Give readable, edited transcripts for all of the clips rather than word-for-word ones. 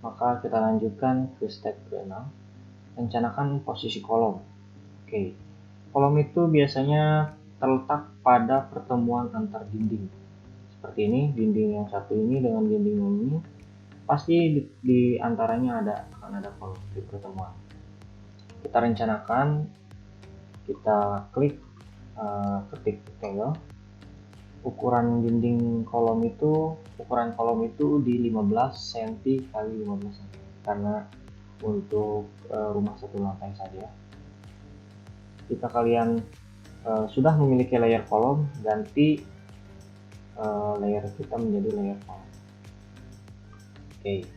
Maka kita lanjutkan ke step ke-6, rencanakan posisi kolom. Oke, kolom itu biasanya terletak pada pertemuan antar dinding. Seperti ini, dinding yang satu ini dengan dinding yang ini, pasti di antaranya akan ada kolom di pertemuan. Kita rencanakan, kita klik ketik rectangle. Ukuran kolom itu di 15 cm kali 15 cm karena untuk rumah satu lantai saja. Jika kalian sudah memiliki layer kolom, ganti layer kita menjadi layer kolom. Oke,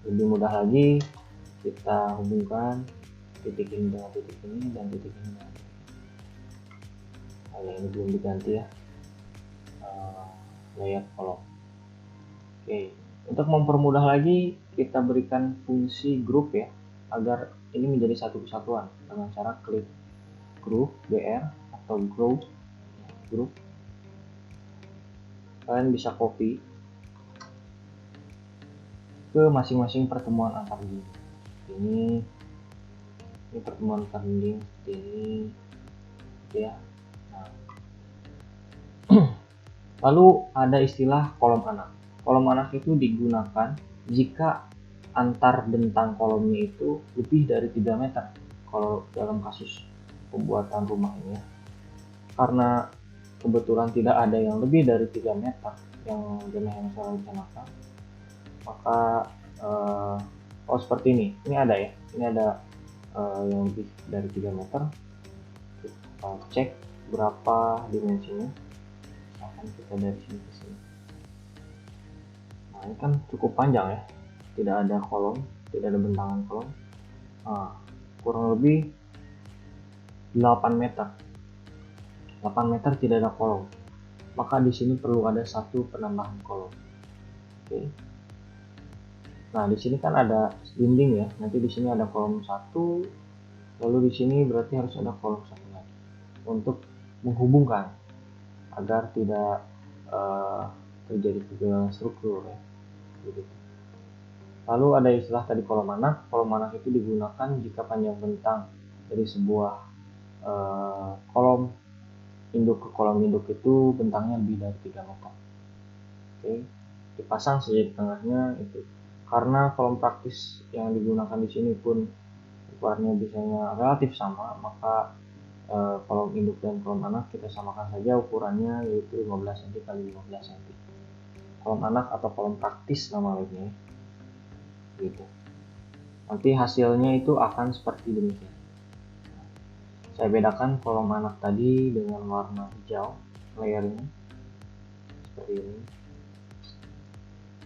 lebih mudah lagi, kita hubungkan titik ini dengan titik ini dan titik ini dengan titik ini. Ini belum diganti ya, layer kolom. Oke, untuk mempermudah lagi, kita berikan fungsi group ya, agar ini menjadi satu kesatuan dengan cara klik group BR atau group. Kalian bisa copy ke masing-masing pertemuan antar dinding. Ini pertemuan antar dinding seperti ini, gitu ya. Nah, lalu ada istilah kolom anak. Kolom anak itu digunakan jika antar bentang kolomnya itu lebih dari 3 meter kalau dalam kasus pembuatan rumah ini ya. Karena kebetulan tidak ada yang lebih dari 3 meter yang saya rencanakan, maka seperti ini ada ya, ini ada yang lebih dari 3 meter. Kita cek berapa dimensinya, akan kita dari sini ke sini. Nah, ini kan cukup panjang ya, tidak ada kolom, tidak ada bentangan kolom. Kurang lebih 8 meter tidak ada kolom, maka di sini perlu ada satu penambahan kolom. Oke. Nah, di sini kan ada dinding ya, nanti di sini ada kolom 1, lalu di sini berarti harus ada kolom 1 lagi untuk menghubungkan agar tidak terjadi kegelangan struktur ya. Begitu. Lalu ada istilah tadi kolom anak. Kolom anak itu digunakan jika panjang bentang dari sebuah kolom induk ke kolom induk itu bentangnya lebih dari 3 meter. Oke, dipasang saja di tengahnya itu. Karena kolom praktis yang digunakan di sini pun ukurannya biasanya relatif sama, maka kolom induk dan kolom anak kita samakan saja ukurannya, yaitu 15 cm kali 15 cm. Kolom anak atau kolom praktis nama lainnya. Gitu. Nanti hasilnya itu akan seperti demikian. Saya bedakan kolom anak tadi dengan warna hijau layernya seperti ini.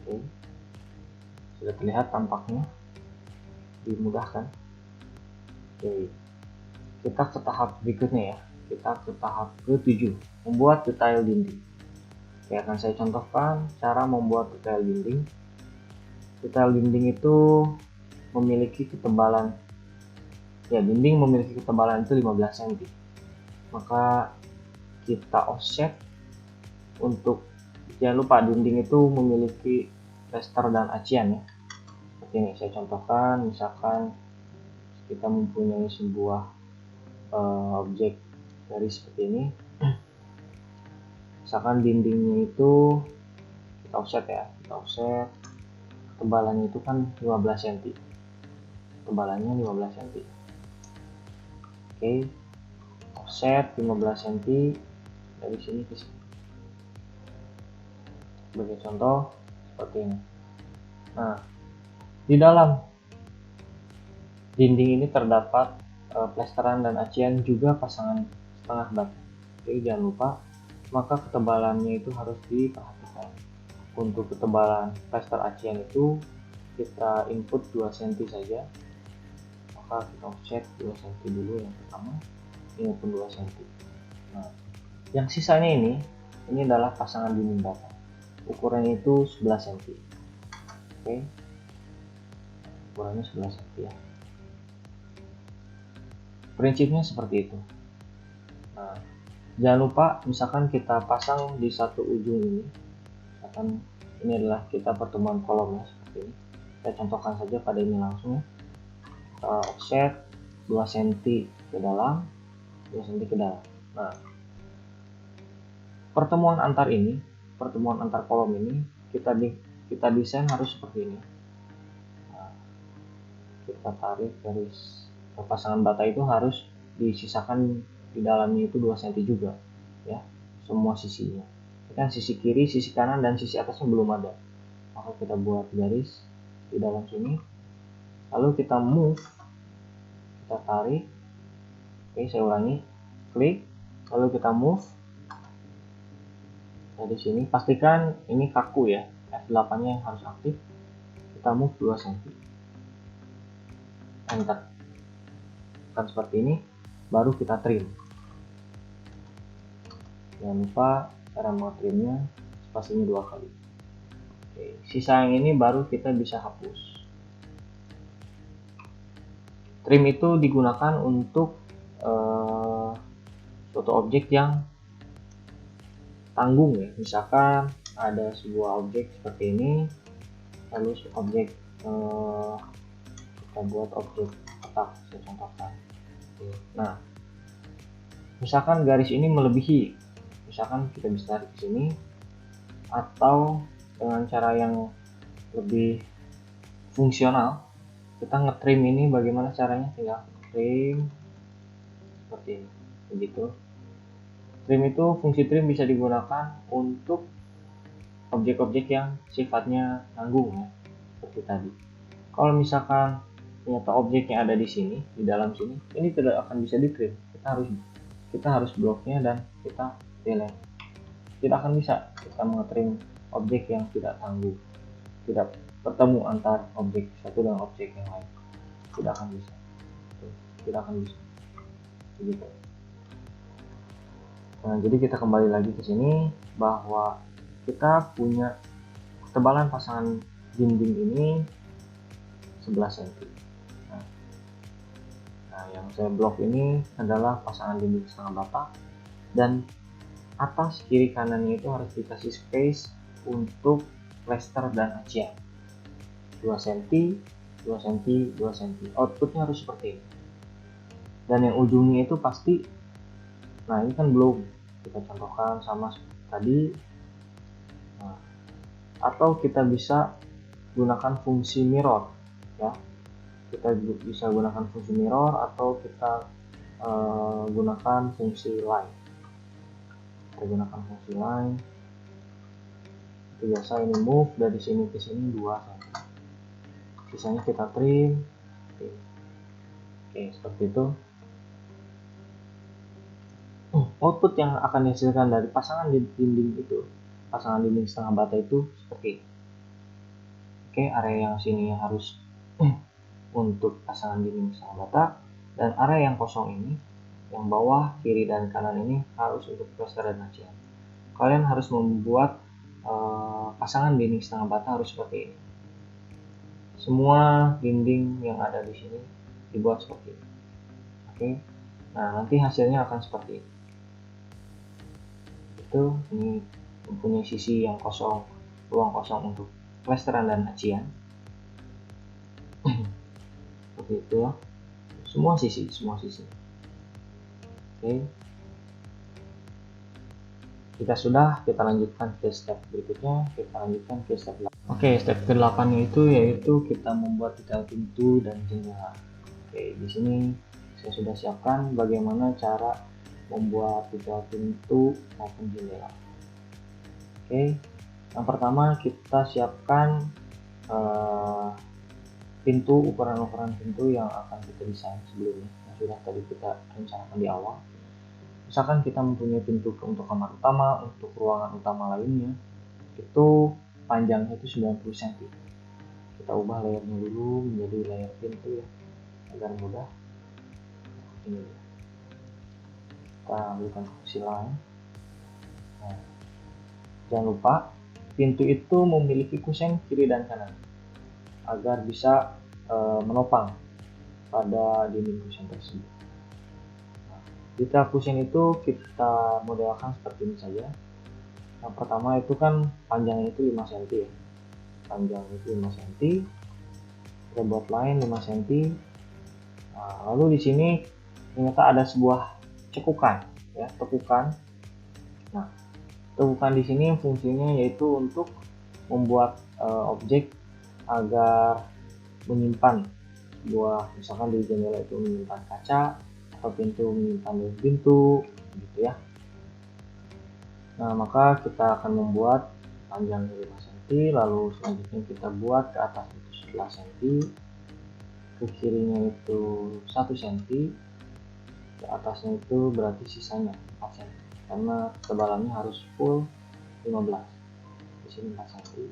Oke, sudah terlihat tampaknya, dimudahkan. Oke, kita ke tahap berikutnya ya, kita ke tahap ke-7, membuat detail dinding. Oke, akan saya contohkan cara membuat detail dinding. Detail dinding itu memiliki ketebalan dinding memiliki ketebalan itu 15 cm. Maka kita offset untuk, jangan lupa dinding itu memiliki plaster dan acian ya. Seperti ini saya contohkan, misalkan kita mempunyai sebuah objek garis seperti ini. Misalkan dindingnya itu kita offset ya, ketebalannya itu kan 15 cm. Ketebalannya 15 cm. Oke, offset 15 cm dari sini ke sini. Sebagai contoh seperti ini. Nah, di dalam dinding ini terdapat plesteran dan acian juga pasangan setengah batu. Jadi jangan lupa, maka ketebalannya itu harus diperhatikan. Untuk ketebalan plester acian itu kita input 2 cm saja. Maka kita offset 2 cm dulu yang pertama, ini pun 2 cm. Nah, yang sisanya ini adalah pasangan dinding bata. Ukurannya itu 11 cm. Oke, ukurannya 11 cm ya. Prinsipnya seperti itu. Nah, jangan lupa, misalkan kita pasang di satu ujung ini, misalkan ini adalah kita pertemuan kolom ya, seperti ini. Kita contohkan saja pada ini langsung ya. Kita offset 2 cm ke dalam, 2 cm ke dalam. Nah, pertemuan antar kolom ini kita desain harus seperti ini. Nah, kita tarik garis pasangan bata itu harus disisakan di dalamnya itu 2 cm juga ya, semua sisinya. Ini kan sisi kiri, sisi kanan, dan sisi atasnya belum ada, maka kita buat garis di dalam sini, lalu kita move, kita tarik. Oke, saya ulangi, klik, lalu kita move dari sini. Pastikan ini kaku ya, F8 nya yang harus aktif. Kita move 2 cm, enter. Kan seperti ini, baru kita trim. Jangan lupa cara trimnya spasinya 2 kali. Oke, sisa yang ini baru kita bisa hapus. Trim itu digunakan untuk suatu objek yang tanggung ya. Misalkan ada sebuah objek seperti ini, lalu objek kita buat objek kotak, saya contohkan. Nah, misalkan garis ini melebihi, misalkan kita bisa tarik ke sini, atau dengan cara yang lebih fungsional, kita ngetrim ini. Bagaimana caranya? Tinggal trim seperti ini, begitu. Trim itu, fungsi trim bisa digunakan untuk objek-objek yang sifatnya tanggung ya, seperti tadi. Kalau misalkan ternyata objek yang ada di sini, di dalam sini, ini tidak akan bisa ditrim. Kita harus bloknya dan kita delete. Tidak akan bisa kita mengetrim objek yang tidak tanggung, tidak bertemu antar objek satu dengan objek yang lain. Tidak akan bisa. Begitu. Nah, jadi kita kembali lagi ke sini bahwa kita punya ketebalan pasangan dinding ini 11 cm. Nah, yang saya blok ini adalah pasangan dinding setengah bata, dan atas kiri kanannya itu harus dikasih space untuk plester dan acian 2 cm, 2 cm, 2 cm. Outputnya harus seperti ini. Dan yang ujungnya itu pasti, nah ini kan belum, kita contohkan sama tadi. Nah, atau kita bisa gunakan fungsi mirror ya. Kita bisa gunakan fungsi mirror, atau kita gunakan fungsi line. Kita gunakan fungsi line. Itu biasa ini move dari sini ke sini 2 cm. Sisanya kita trim. Oke, seperti itu. Output yang akan dihasilkan dari pasangan dinding itu, pasangan dinding setengah bata itu seperti ini. Oke, area yang sini harus untuk pasangan dinding setengah bata, dan area yang kosong ini, yang bawah, kiri, dan kanan ini harus untuk plester dan acian. Kalian harus membuat pasangan dinding setengah bata harus seperti ini. Semua dinding yang ada di sini dibuat seperti ini. Oke, nah nanti hasilnya akan seperti ini. Itu ini mempunyai sisi yang kosong, ruang kosong untuk plesteran dan acian. Seperti itu ya, semua sisi. Oke, kita lanjutkan ke step berikutnya. Kita lanjutkan ke step 8. Oke, step ke-8 itu yaitu kita membuat detail pintu dan jendela. Oke, di sini saya sudah siapkan bagaimana cara membuat detail pintu maupun jendela. Oke, yang pertama kita siapkan ukuran pintu yang akan kita desain sebelumnya, yang sudah tadi kita rencanakan di awal. Misalkan kita mempunyai pintu untuk kamar utama, untuk ruangan utama lainnya, itu panjangnya itu 90 cm. Kita ubah layernya dulu menjadi layer pintu ya, agar mudah. Ini dia. Kita ambilkan fungsi line. Nah, jangan lupa pintu itu memiliki kusen kiri dan kanan agar bisa menopang pada dinding kusen tersebut. Detail kusen itu kita modelkan seperti ini saja. Yang pertama itu kan panjangnya itu 5 cm ya. panjang itu 5 cm, kita buat line 5 cm. Nah, lalu di sini ternyata ada sebuah cekukan, ya, tekukan. Nah, tekukan di sini fungsinya yaitu untuk membuat objek agar menyimpan sebuah, misalkan di jendela itu menyimpan kaca atau pintu menyimpan pintu, gitu ya. Nah, maka kita akan membuat panjangnya 5 cm, lalu selanjutnya kita buat ke atas itu 11 cm, ke kirinya itu 1 cm, ke atasnya itu berarti sisanya 4 cm, karena ketebalannya harus full 15. Di sini 4 cm,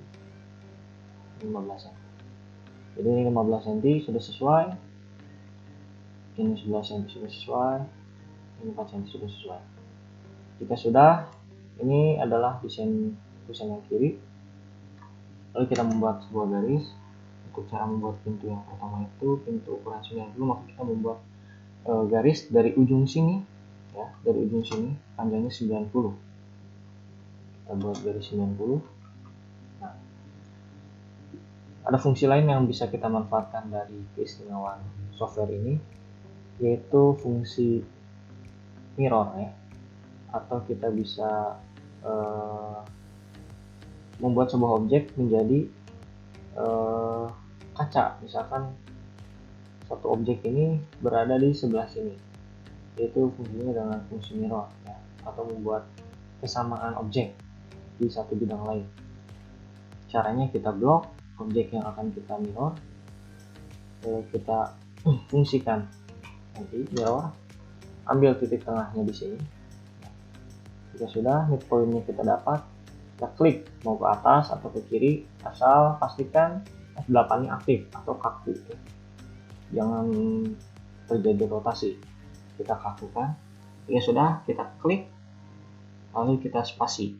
15 cm. Jadi ini 15 cm sudah sesuai, ini 11 cm sudah sesuai, ini 4 cm sudah sesuai. Jika sudah, ini adalah desain yang kiri. Lalu kita membuat sebuah garis. Untuk cara membuat pintu yang pertama itu pintu ukuran 90, maka kita membuat garis dari ujung sini, ya, dari ujung sini panjangnya 90. Kita buat garis 90. Nah, ada fungsi lain yang bisa kita manfaatkan dari keistimewaan software ini, yaitu fungsi mirror, ya, atau kita bisa membuat sebuah objek menjadi kaca. Misalkan satu objek ini berada di sebelah sini, yaitu fungsinya dengan fungsi mirror, ya, atau membuat kesamaan objek di satu bidang lain. Caranya kita blok objek yang akan kita mirror, kita fungsikan nanti mirror, ambil titik tengahnya di sini. Jika sudah midpointnya kita dapat, kita klik mau ke atas atau ke kiri, asal pastikan F8-nya aktif atau kaku, ya. Jangan terjadi rotasi, kita kakukan. Ya sudah, kita klik lalu kita spasi.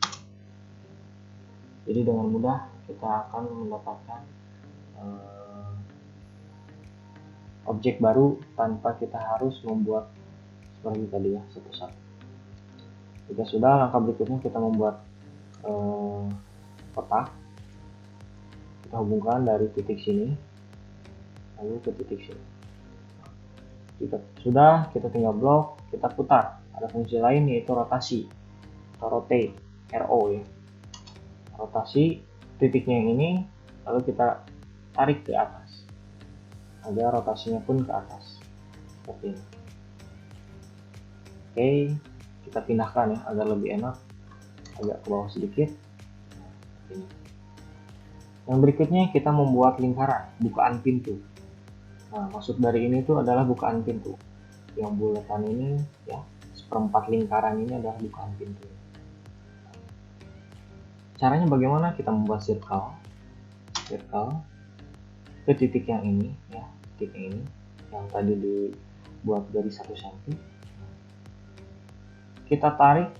Jadi dengan mudah kita akan mendapatkan objek baru tanpa kita harus membuat seperti tadi, ya, satu-satu. Jika sudah, langkah berikutnya kita membuat kotak. Kita hubungkan dari titik sini lalu ke titik sini. Jika sudah, kita tinggal blok, kita putar. Ada fungsi lain yaitu rotasi atau rotate, RO, ya. Rotasi titiknya yang ini, lalu kita tarik ke atas agar rotasinya pun ke atas seperti ini. Oke, kita pindahkan, ya, agar lebih enak, agak ke bawah sedikit. Ini. Yang berikutnya kita membuat lingkaran, bukaan pintu. Nah, maksud dari ini tuh adalah bukaan pintu. Yang bulatan ini, ya, seperempat lingkaran ini adalah bukaan pintu. Caranya bagaimana? Kita membuat circle ke titik yang ini, ya, titik yang ini, yang tadi dibuat dari 1 cm. Kita tarik,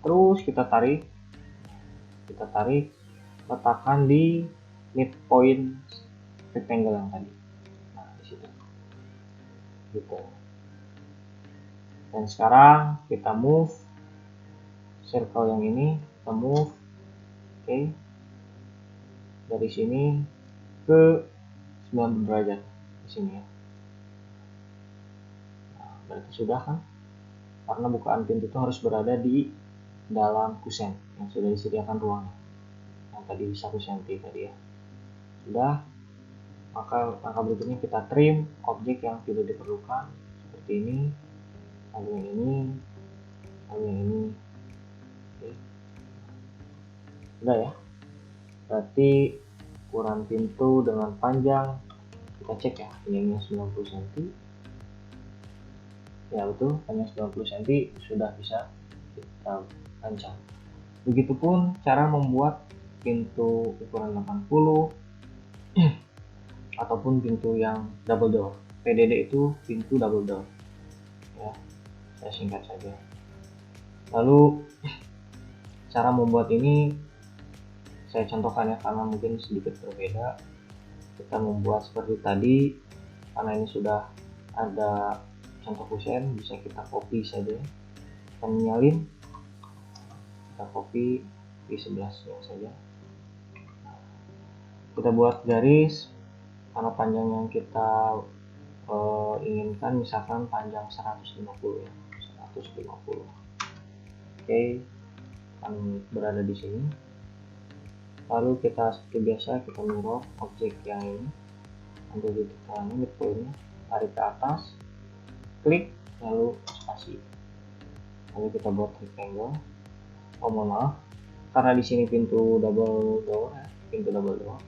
terus kita tarik, letakkan di midpoint rectangle yang tadi. Nah, di situ. Gitu. Dan sekarang kita move circle yang ini, kita move, oke, dari sini ke 90 derajat di sini, ya. Nah, berarti sudah kan? Karena bukaan pintu itu harus berada di dalam kusen yang sudah disediakan ruangnya, yang tadi 1 cm tadi, ya. Sudah, maka langkah berikutnya kita trim objek yang tidak diperlukan seperti ini, lalu yang ini, lalu yang ini. Oke. Sudah, ya. Berarti ukuran pintu dengan panjang kita cek, ya, panjangnya 90 cm. Ya, betul, panjang 90 cm sudah bisa kita rancang. Begitupun cara membuat pintu ukuran 80 ataupun pintu yang double door. PDD itu pintu double door, ya, saya singkat saja. Lalu cara membuat ini saya contohkan, ya, karena mungkin sedikit berbeda. Kita membuat seperti tadi, karena ini sudah ada contoh kusen, bisa kita copy saja. Kita menyalin, kita copy di sebelahnya saja. kita buat garis karena panjang yang kita inginkan, misalkan panjang 150 ya, 150. Oke, akan berada di sini. Lalu kita seperti biasa kita mirror objek yang ini, ambil di titik ini midpointnya, tarik ke atas, klik, lalu spasi. Lalu kita buat rectangle. Oh mohon maaf, karena di sini pintu double door,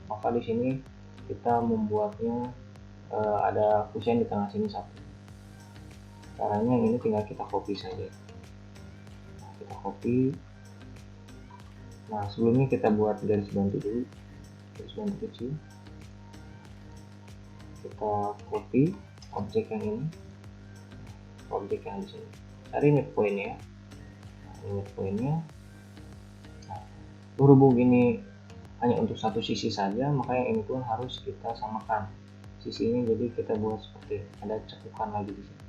maka di sini kita membuatnya ada kusen di tengah sini satu. Caranya ini tinggal kita copy saja. Nah, kita copy. Nah, sebelumnya kita buat garis bantu dulu, garis bantu kecil. Kita copy objek yang ini, objek yang di sini. Cari midpointnya. Nah, ini midpointnya. Nah, berhubung ini hanya untuk satu sisi saja, maka yang ini pun harus kita samakan sisi ini, jadi kita buat seperti ada cekukan lagi di sini.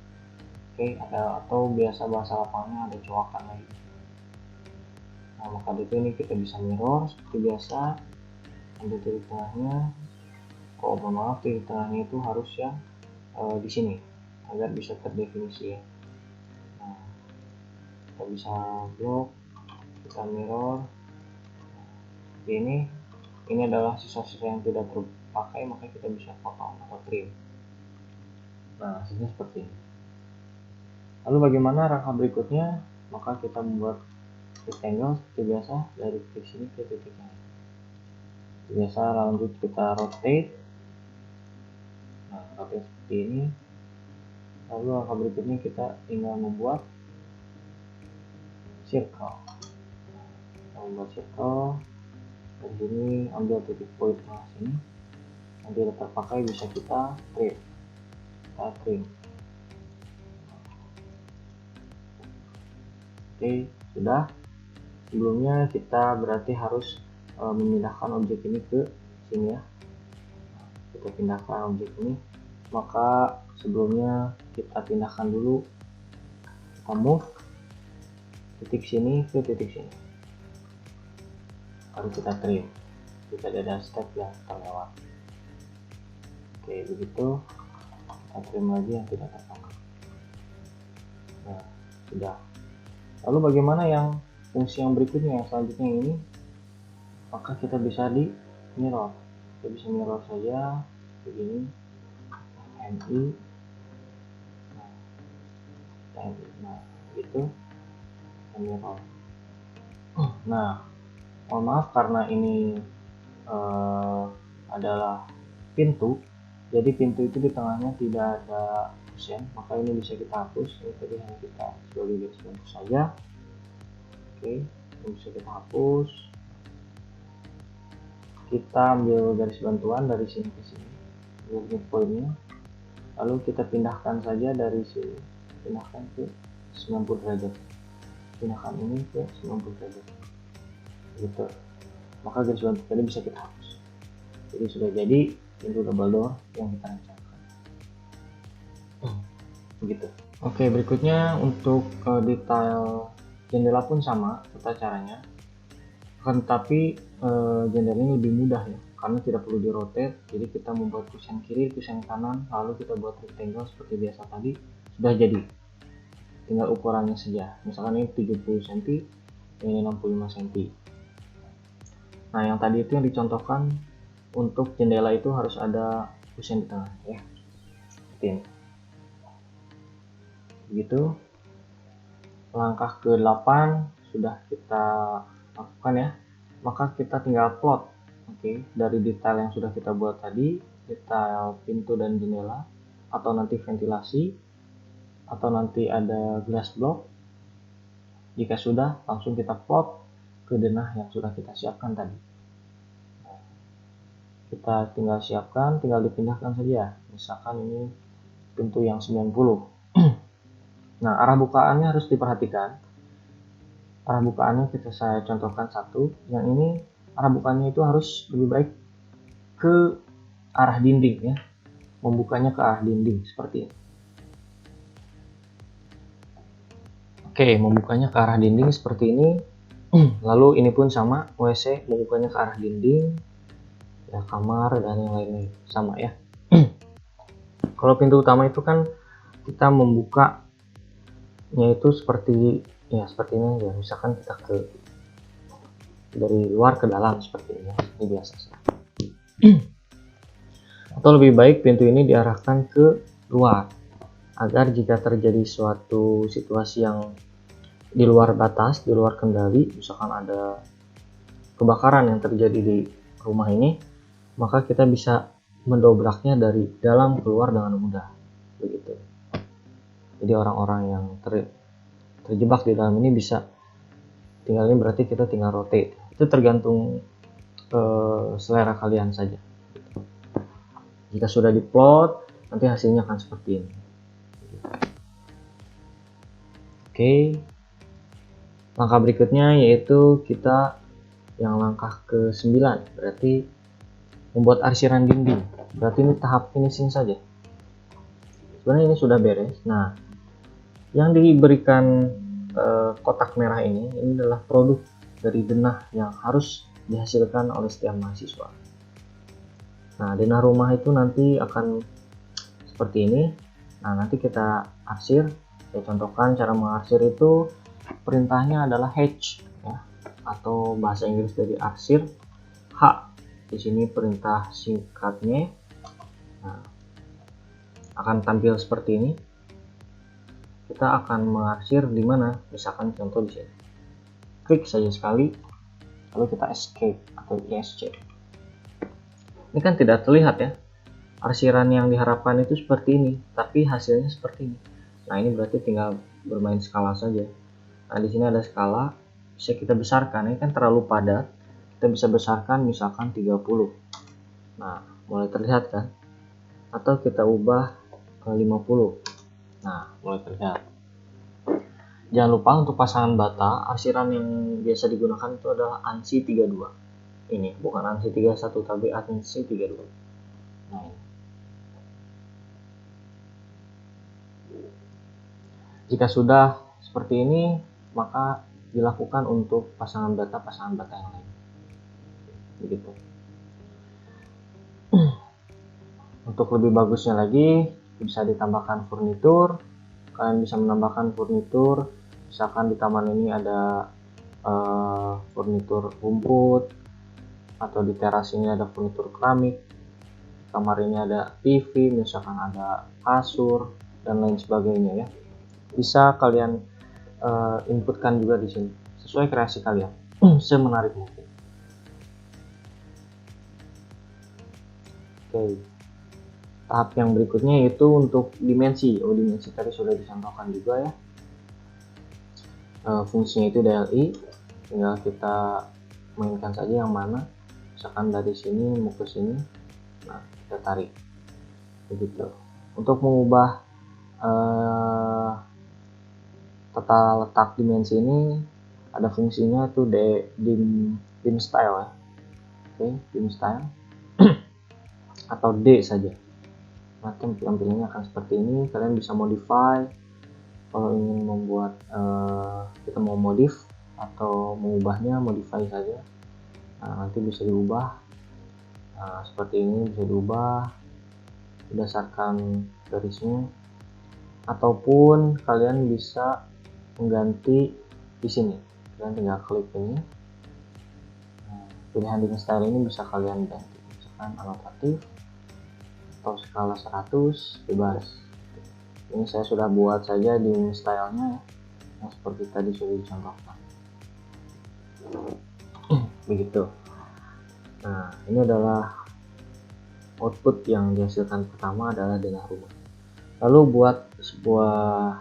Oke, atau biasa bahasa lapangnya ada coakan lagi. Nah, maka itu ini kita bisa mirror seperti biasa, ambil titik tengahnya. Oh mohon maaf, titik tengahnya itu harus yang di sini agar bisa terdefinisi ya. Nah, kita bisa blok, kita mirror. Ini adalah sisa-sisa yang tidak terpakai, maka kita bisa potong atau trim. Nah, hasilnya seperti ini. Lalu bagaimana langkah berikutnya? Maka kita membuat rectangle seperti biasa dari titik sini ke titik ini. Biasa lanjut kita rotate. Nah, rotate seperti ini. Lalu langkah berikutnya kita tinggal membuat circle. Kita membuat circle. Dari sini ambil titik point tengah sini, yang tidak terpakai bisa kita trim. Oke, sudah. Sebelumnya kita berarti harus memindahkan objek ini ke sini ya. Kita pindahkan objek ini, maka sebelumnya kita pindahkan dulu, kita move titik sini ke titik sini, lalu kita trim. Kita ada step yang terlewat. Oke, begitu kita trim lagi yang tidak terpakai. Nah, sudah. Lalu bagaimana yang fungsi yang berikutnya, yang selanjutnya ini? Maka kita bisa di mirror. Kita bisa mirror saja begini, MI. Nah, gitu. Mirror. Nah, mohon maaf karena ini adalah pintu, jadi pintu itu di tengahnya tidak ada kusen, maka ini bisa kita hapus. Ini tadi hanya kita sebagai garis bantu saja. Oke, ini bisa kita hapus. Kita ambil garis bantuan dari sini ke sini, midpointnya, lalu kita pindahkan saja dari sini, pindahkan ke 90 derajat, pindahkan ini ke 90 derajat gitu, maka garis bantu tadi bisa kita hapus. Jadi sudah jadi pintu double door yang kita rencanakan begitu. Oke, berikutnya untuk detail jendela pun sama tata caranya, akan tetapi jendelanya lebih mudah ya, karena tidak perlu di rotate. Jadi kita membuat kusen kiri, kusen kanan, lalu kita buat rectangle seperti biasa tadi, sudah jadi. Tinggal ukurannya saja, misalkan ini 70 cm, ini 65 cm. Nah, yang tadi itu yang dicontohkan untuk jendela itu harus ada kusen di tengah ya, seperti ini. Begitu. Langkah ke-8 sudah kita lakukan ya, maka kita tinggal plot. Oke, dari detail yang sudah kita buat tadi, detail pintu dan jendela, atau nanti ventilasi, atau nanti ada glass block. Jika sudah, langsung kita plot ke denah yang sudah kita siapkan tadi. Kita tinggal siapkan, tinggal dipindahkan saja. Misalkan ini pintu yang 90. Nah, arah bukaannya harus diperhatikan. Arah bukaannya saya contohkan satu. Yang ini arah bukaannya itu harus lebih baik ke arah dinding ya. Membukanya ke arah dinding seperti ini. Oke, membukanya ke arah dinding seperti ini. Lalu ini pun sama, WC membukanya ke arah dinding. ya kamar dan yang lainnya sama ya. Kalau pintu utama itu kan kita membukanya itu seperti ini ya, misalkan kita dari luar ke dalam seperti ini ya, ini biasa. Atau lebih baik pintu ini diarahkan ke luar agar jika terjadi suatu situasi yang di luar batas, di luar kendali, misalkan ada kebakaran yang terjadi di rumah ini, maka kita bisa mendobraknya dari dalam keluar dengan mudah, begitu. Jadi orang-orang yang terjebak di dalam ini bisa tinggal, ini berarti kita tinggal rotate. Itu tergantung selera kalian saja. Jika sudah diplot, nanti hasilnya akan seperti ini. Oke. Langkah berikutnya yaitu kita yang langkah ke-9, berarti membuat arsiran dinding. Berarti ini tahap finishing saja. Sebenarnya ini sudah beres. Nah, yang diberikan kotak merah ini adalah produk dari denah yang harus dihasilkan oleh setiap mahasiswa. Nah, denah rumah itu nanti akan seperti ini. Nah, nanti kita arsir. Saya contohkan cara mengarsir itu, perintahnya adalah H ya, atau bahasa Inggris dari arsir H. Di sini perintah singkatnya. Nah, akan tampil seperti ini. Kita akan mengarsir di mana? Misalkan contoh di sini. Klik saja sekali, lalu kita escape atau ESC. Ini kan tidak terlihat ya. Arsiran yang diharapkan itu seperti ini, tapi hasilnya seperti ini. Nah, ini berarti tinggal bermain skala saja. Nah, di sini ada skala, bisa kita besarkan. Ini kan terlalu padat, kita bisa besarkan misalkan 30. Nah, mulai terlihat kan? Atau kita ubah ke 50. Nah, mulai terlihat. Jangan lupa untuk pasangan bata, arsiran yang biasa digunakan itu adalah ANSI 32. Ini bukan ANSI 31 tapi ANSI 32. Nah, ini. Jika sudah seperti ini, maka dilakukan untuk pasangan bata yang lain. Begitu. Untuk lebih bagusnya lagi, bisa ditambahkan furnitur. Kalian bisa menambahkan furnitur. Misalkan di kamar ini ada furnitur rumput, atau di teras ini ada furnitur keramik. Di kamar ini ada TV, misalkan ada kasur dan lain sebagainya ya. Bisa kalian inputkan juga di sini sesuai kreasi kalian, semenarik mungkin. Oke. Tahap yang berikutnya yaitu untuk dimensi. Dimensi tadi sudah dicontohkan juga ya. Fungsinya itu DLI, tinggal kita mainkan saja yang mana. Misalkan dari sini mau ke sini, nah kita tarik begitu. Untuk mengubah tata letak dimensi ini ada fungsinya itu dim style ya. Oke, dim style atau D saja. Nanti tampilannya akan seperti ini. Kalian bisa modify kalau ingin membuat kita mau modif atau mengubahnya, modify saja. Nah, nanti bisa diubah. Nah, seperti ini bisa diubah berdasarkan garisnya, ataupun kalian bisa mengganti di sini. Kalian tinggal klik ini. Nah, pilihan dim style ini bisa kalian ganti, misalkan anotatif atau skala 100, bebas. Ini saya sudah buat saja di stylenya ya, yang seperti tadi sudah dicontohkan. Begitu. Nah, ini adalah output yang dihasilkan pertama adalah denah rumah. Lalu buat sebuah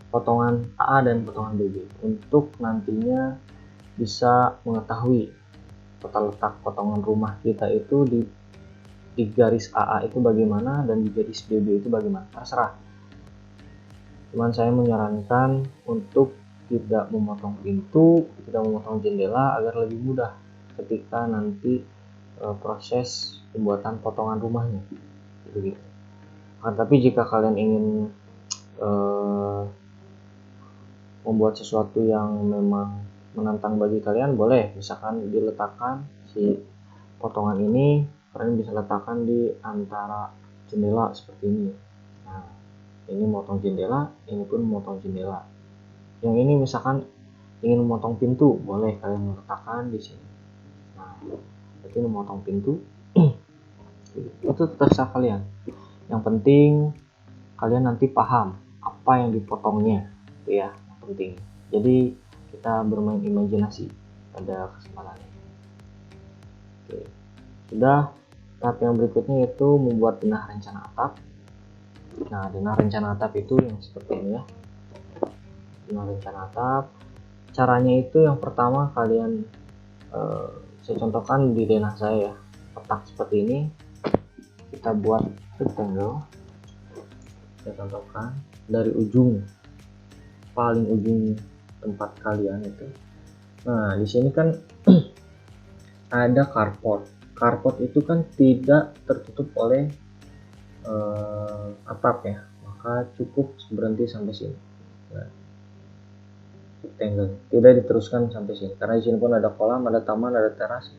potongan AA dan potongan BB untuk nantinya bisa mengetahui tata letak potongan rumah kita itu di garis AA itu bagaimana dan di garis BB itu bagaimana, terserah. Cuman saya menyarankan untuk tidak memotong pintu, tidak memotong jendela agar lebih mudah ketika nanti proses pembuatan potongan rumahnya. Begitu. Tapi jika kalian ingin membuat sesuatu yang memang menantang bagi kalian, boleh misalkan diletakkan si potongan ini kalian bisa letakkan di antara jendela seperti ini. Nah, ini motong jendela, ini pun motong jendela. Yang ini misalkan ingin memotong pintu, boleh kalian letakkan di sini. Nah, berarti memotong pintu itu terserah kalian. Yang penting kalian nanti paham apa yang dipotongnya, itu ya yang penting. Jadi kita bermain imajinasi pada kesempatan ini. Oke. Sudah, tahap yang berikutnya yaitu membuat denah rencana atap. Nah, denah rencana atap itu yang seperti ini ya. Denah rencana atap, caranya itu yang pertama kalian saya contohkan di denah saya ya, petak seperti ini. Kita buat rectangle, saya contohkan dari ujung paling ujung tempat kalian itu. Nah, di sini kan ada carport. Carport itu kan tidak tertutup oleh atap ya, maka cukup berhenti sampai sini. Nah, rectangle tidak diteruskan sampai sini karena di sini pun ada kolam, ada taman, ada teras.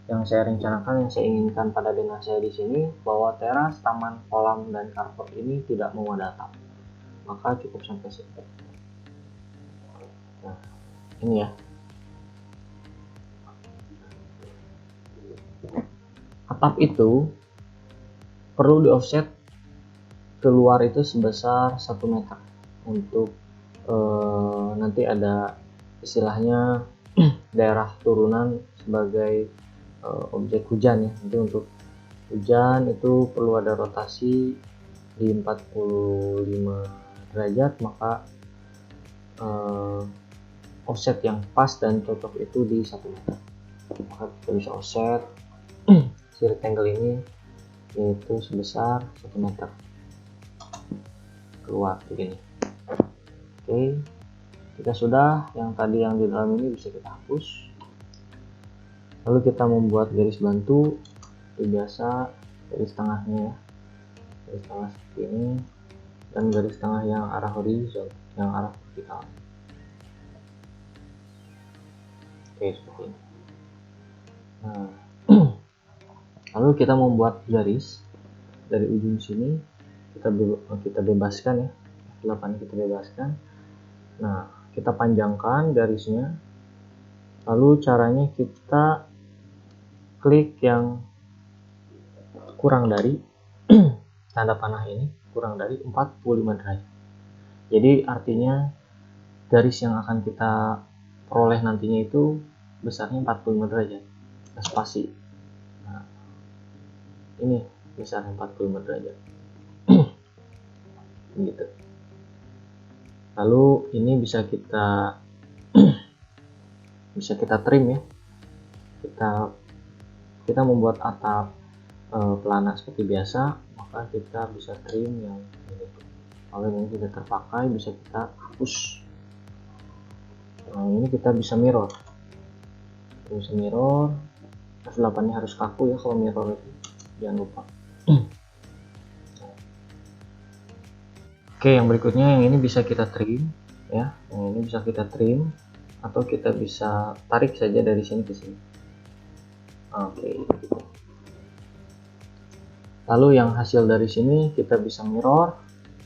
Yang saya rencanakan, yang saya inginkan pada denah saya di sini bahwa teras, taman, kolam, dan carport ini tidak mau ada atap, maka cukup sampai sini. Nah, ini ya. Atap itu perlu di offset keluar itu sebesar 1 meter untuk nanti ada istilahnya daerah turunan sebagai objek hujan ya. Nanti untuk hujan itu perlu ada rotasi di 45 derajat, maka offset yang pas dan cocok itu di 1 meter. Maka kita bisa offset si rectangle ini yaitu sebesar 1 meter keluar begini. Oke, kita sudah, yang tadi yang di dalam ini bisa kita hapus. Lalu kita membuat garis bantu biasa, garis tengahnya ya, garis tengah seperti ini, dan garis tengah yang arah horizontal, yang arah vertikal. Oke, seperti ini. Nah, lalu kita membuat garis dari ujung sini, kita bebaskan ya, 8 kita bebaskan. Nah, kita panjangkan garisnya. Lalu caranya kita klik yang kurang dari tanda panah ini, kurang dari 45 derajat. Jadi artinya garis yang akan kita peroleh nantinya itu besarnya 45 derajat, spasi. Nah, ini besarnya 45 derajat. Gitu. Lalu ini bisa kita trim ya. Kita membuat atap pelana seperti biasa, maka kita bisa trim yang ini. Kalau ini tidak terpakai bisa kita hapus. Nah, ini kita bisa mirror. F8 nya harus kaku ya kalau mirror itu, jangan lupa. Oke, yang berikutnya yang ini bisa kita trim ya, yang ini bisa kita trim atau kita bisa tarik saja dari sini ke sini. Oke, gitu. Lalu yang hasil dari sini kita bisa mirror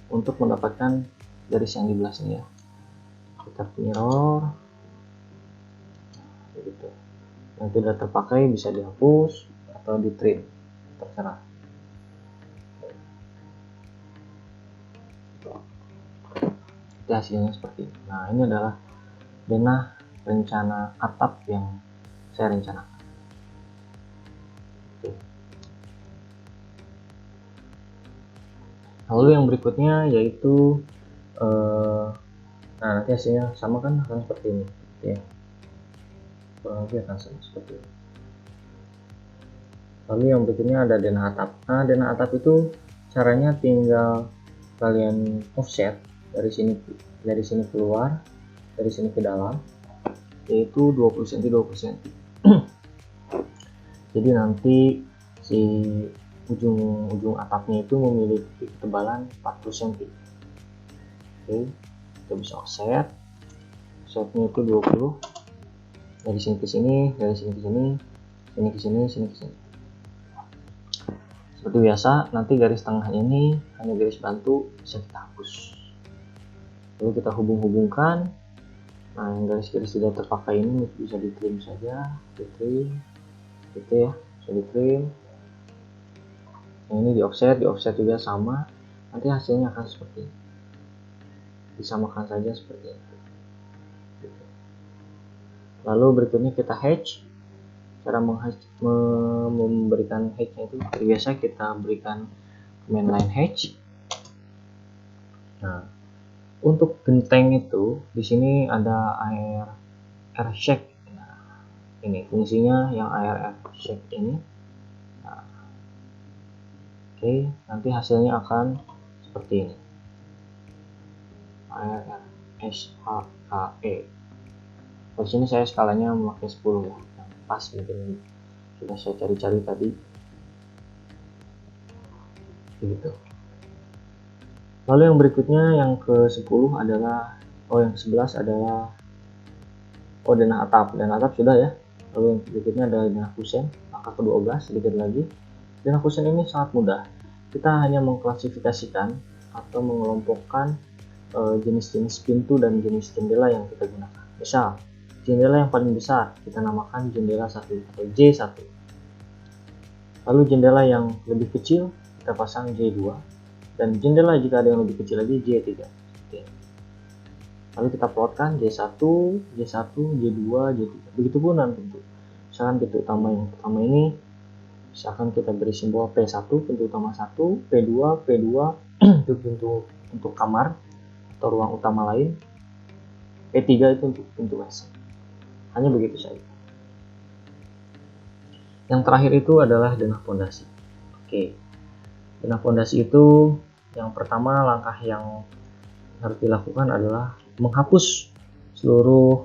untuk mendapatkan garis yang di belah sini ya. Kita mirror, gitu. Yang tidak terpakai bisa dihapus atau di trim, terserah. Itu hasilnya seperti ini. Nah, ini adalah denah rencana atap yang saya rencanakan. Oke. Lalu yang berikutnya yaitu nah, nanti hasilnya sama kan, akan seperti ini ya, kurang lebih akan sama seperti ini. Lalu yang berikutnya ada denah atap. Nah, denah atap itu caranya tinggal kalian offset dari sini keluar, dari sini ke dalam, yaitu 20 cm 20 cm. Jadi nanti si ujung atapnya itu memiliki ketebalan 40 cm. Oke, kita bisa offsetnya itu 20 dari sini ke sini, dari sini ke sini, sini ke sini, sini ke sini. Seperti biasa, nanti garis tengah ini hanya garis bantu, bisa kita hapus. Lalu kita hubung-hubungkan. Nah, yang garis-garis tidak terpakai ini bisa di-trim saja, di-trim, gitu ya, bisa di-trim. Yang ini di offset juga sama. Nanti hasilnya akan seperti ini. Disamakan saja seperti ini. Gitu. Lalu berikutnya kita hatch. Cara memberikan hatch-nya itu biasa kita berikan command line hatch. Nah, untuk genteng itu di sini ada air shake. Nah, ini fungsinya yang air shake ini. Nah, oke, nanti hasilnya akan seperti ini. Air SHKE. Di sini saya skalanya memakai 10 ya, yang pas mungkin sudah saya cari-cari tadi. Begitu. Lalu yang berikutnya yang ke-10 adalah yang ke-11 adalah denah atap. Denah atap sudah ya. Lalu yang berikutnya adalah denah kusen, angka ke-12 sedikit lagi. Denah kusen ini sangat mudah. Kita hanya mengklasifikasikan atau mengelompokkan jenis-jenis pintu dan jenis jendela yang kita gunakan. Misal, jendela yang paling besar kita namakan jendela 1 atau J1. Lalu jendela yang lebih kecil kita pasang J2, dan jendela jika ada yang lebih kecil lagi J3. Lalu kita plotkan J1, J1, J2, J3. Begitupun dengan pintu. Misalkan pintu utama yang pertama ini, misalkan kita beri simbol P1, pintu utama 1, P2, P2 itu pintu untuk kamar atau ruang utama lain, P3 itu untuk pintu WC. Hanya begitu saja. Yang terakhir itu adalah denah pondasi. Oke, denah pondasi itu yang pertama langkah yang harus dilakukan adalah menghapus seluruh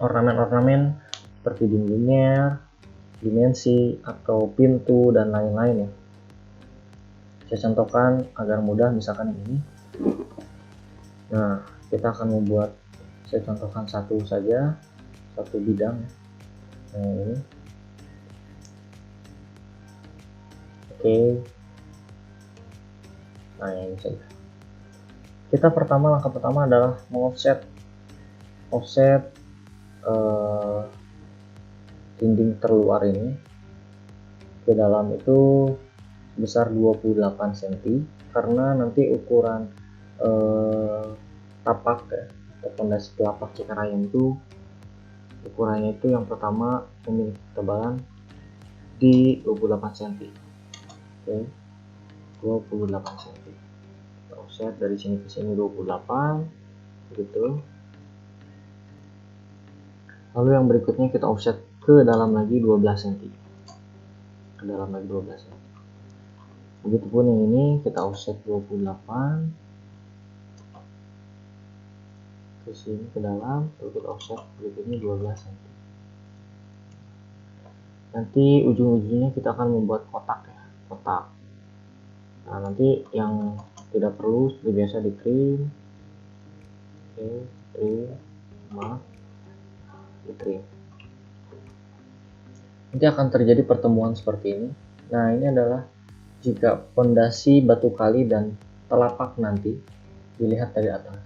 ornamen-ornamen seperti dindingnya, dimensi atau pintu dan lain-lain ya. Saya contohkan agar mudah, misalkan ini. Nah, kita akan membuat, saya contohkan satu saja, satu bidang. Nah, ini. Oke. Nah, ini saja. Kita langkah pertama adalah mengoffset dinding terluar ini ke dalam itu sebesar 28 cm, karena nanti ukuran tapak ya, atau pondasi telapak Cekerayam itu ukurannya itu yang pertama memiliki ketebalan di 28 cm. Oke, 28 cm. Kita offset dari sini ke sini 28, begitu. Lalu yang berikutnya kita offset ke dalam lagi 12 cm. Ke dalam lagi 12 cm. Begitupun yang ini kita offset 28 ke sini ke dalam, lalu kita offset berikutnya 12 cm. Nanti ujung-ujungnya kita akan membuat kotak ya, kotak. Nah, nanti yang tidak perlu seperti biasa di trim. Oke, trim, maaf, di trim. Nanti akan terjadi pertemuan seperti ini. Nah, ini adalah jika pondasi batu kali dan telapak nanti dilihat dari atas.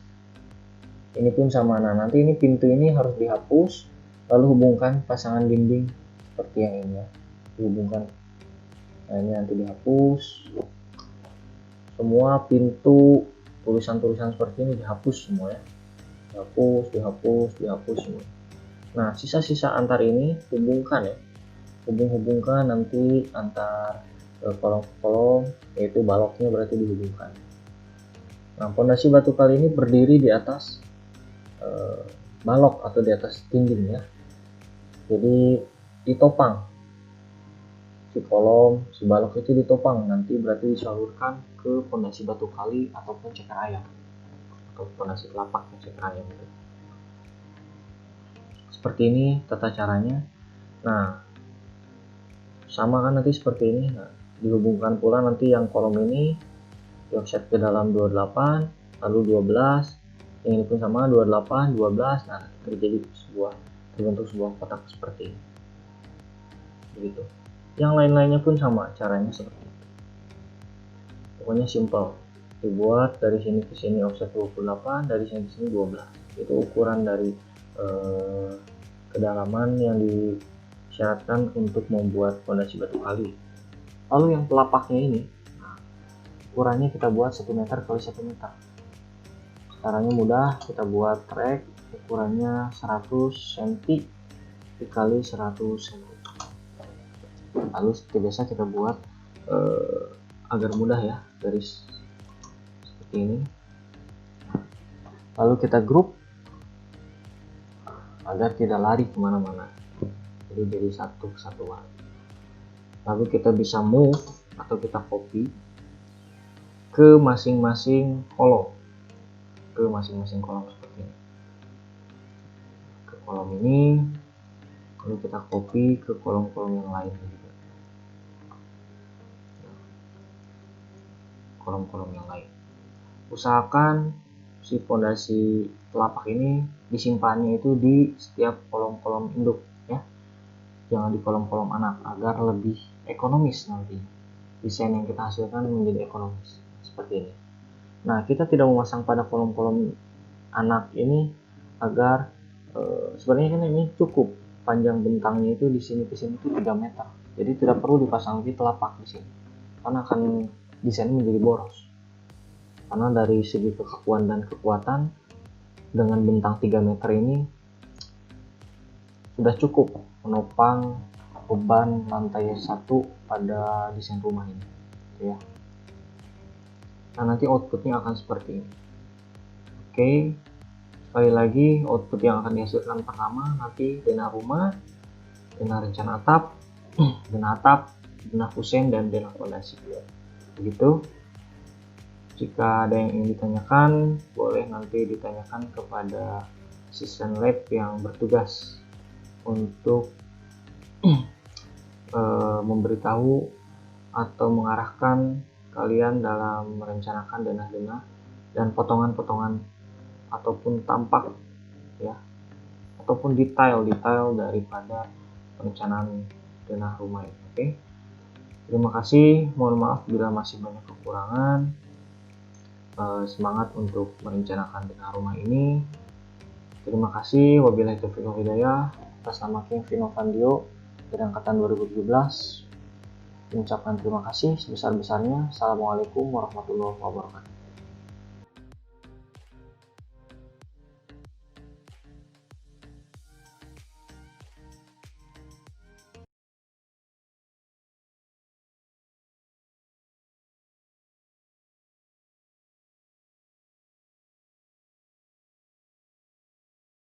Ini pun sama. Nah, nanti ini pintu ini harus dihapus, lalu hubungkan pasangan dinding seperti yang ini ya, dihubungkan. Nah, ini nanti dihapus. Semua pintu, tulisan-tulisan seperti ini dihapus semua ya. Dihapus semua. Nah, sisa-sisa antar ini hubungkan ya. Hubungkan nanti antar kolom ke kolom, yaitu baloknya berarti dihubungkan. Nah, pondasi batu kali ini berdiri di atas balok atau di atas dinding ya. Jadi ditopang, si kolom, si balok itu ditopang, nanti berarti disalurkan ke pondasi batu kali ataupun Cekerayam atau pondasi telapak Cekerayam itu. Seperti ini tata caranya. Nah, sama kan nanti seperti ini. Nah, dihubungkan pula nanti yang kolom ini di offset ke dalam 28, lalu 12, yang ini pun sama 28, 12. Nah, terjadi terbentuk sebuah kotak seperti ini. Begitu. Yang lain-lainnya pun sama caranya seperti itu. pokoknya simple, dibuat dari sini ke sini offset 28, dari sini ke sini 12. Itu ukuran dari kedalaman yang disyaratkan untuk membuat fondasi batu kali. Lalu yang pelapaknya ini, ukurannya kita buat 1 meter kali 1 meter. Caranya mudah, kita buat trek ukurannya 100 cm dikali 100 cm. Lalu seperti biasa kita buat agar mudah ya, garis seperti ini. Lalu kita grup agar tidak lari kemana-mana, jadi satu kesatuan. Lalu kita bisa move atau kita copy ke masing-masing kolom, seperti ini, ke kolom ini, lalu kita copy ke kolom-kolom yang lain juga, kolom-kolom yang lain. Usahakan si fondasi telapak ini disimpannya itu di setiap kolom-kolom induk ya, jangan di kolom-kolom anak, agar lebih ekonomis nanti desain yang kita hasilkan menjadi ekonomis seperti ini. Nah, kita tidak memasang pada kolom-kolom anak ini agar sebenarnya kan ini cukup panjang bentangnya itu di sini ke sini itu 3 meter, jadi tidak perlu dipasang di telapak di sini karena akan desain menjadi boros. Karena dari segi kekakuan dan kekuatan dengan bentang 3 meter ini sudah cukup menopang beban lantai 1 pada desain rumah ini ya. Nah, nanti outputnya akan seperti ini. Oke, sekali lagi output yang akan dihasilkan pertama nanti denah rumah, denah rencana atap, denah kusen, dan denah fondasi. Begitu. Jika ada yang ingin ditanyakan, boleh nanti ditanyakan kepada asisten lab yang bertugas untuk memberitahu atau mengarahkan kalian dalam merencanakan denah-denah dan potongan-potongan ataupun tampak ya, ataupun detail daripada perencanaan denah rumah ini. Oke. Terima kasih, mohon maaf bila masih banyak kekurangan. Semangat untuk merencanakan denah rumah ini. Terima kasih, wabillahi taufiq wal hidayah. Atas nama King Vino Vandio dari angkatan 2017, mengucapkan terima kasih sebesar-besarnya. Assalamualaikum warahmatullahi wabarakatuh.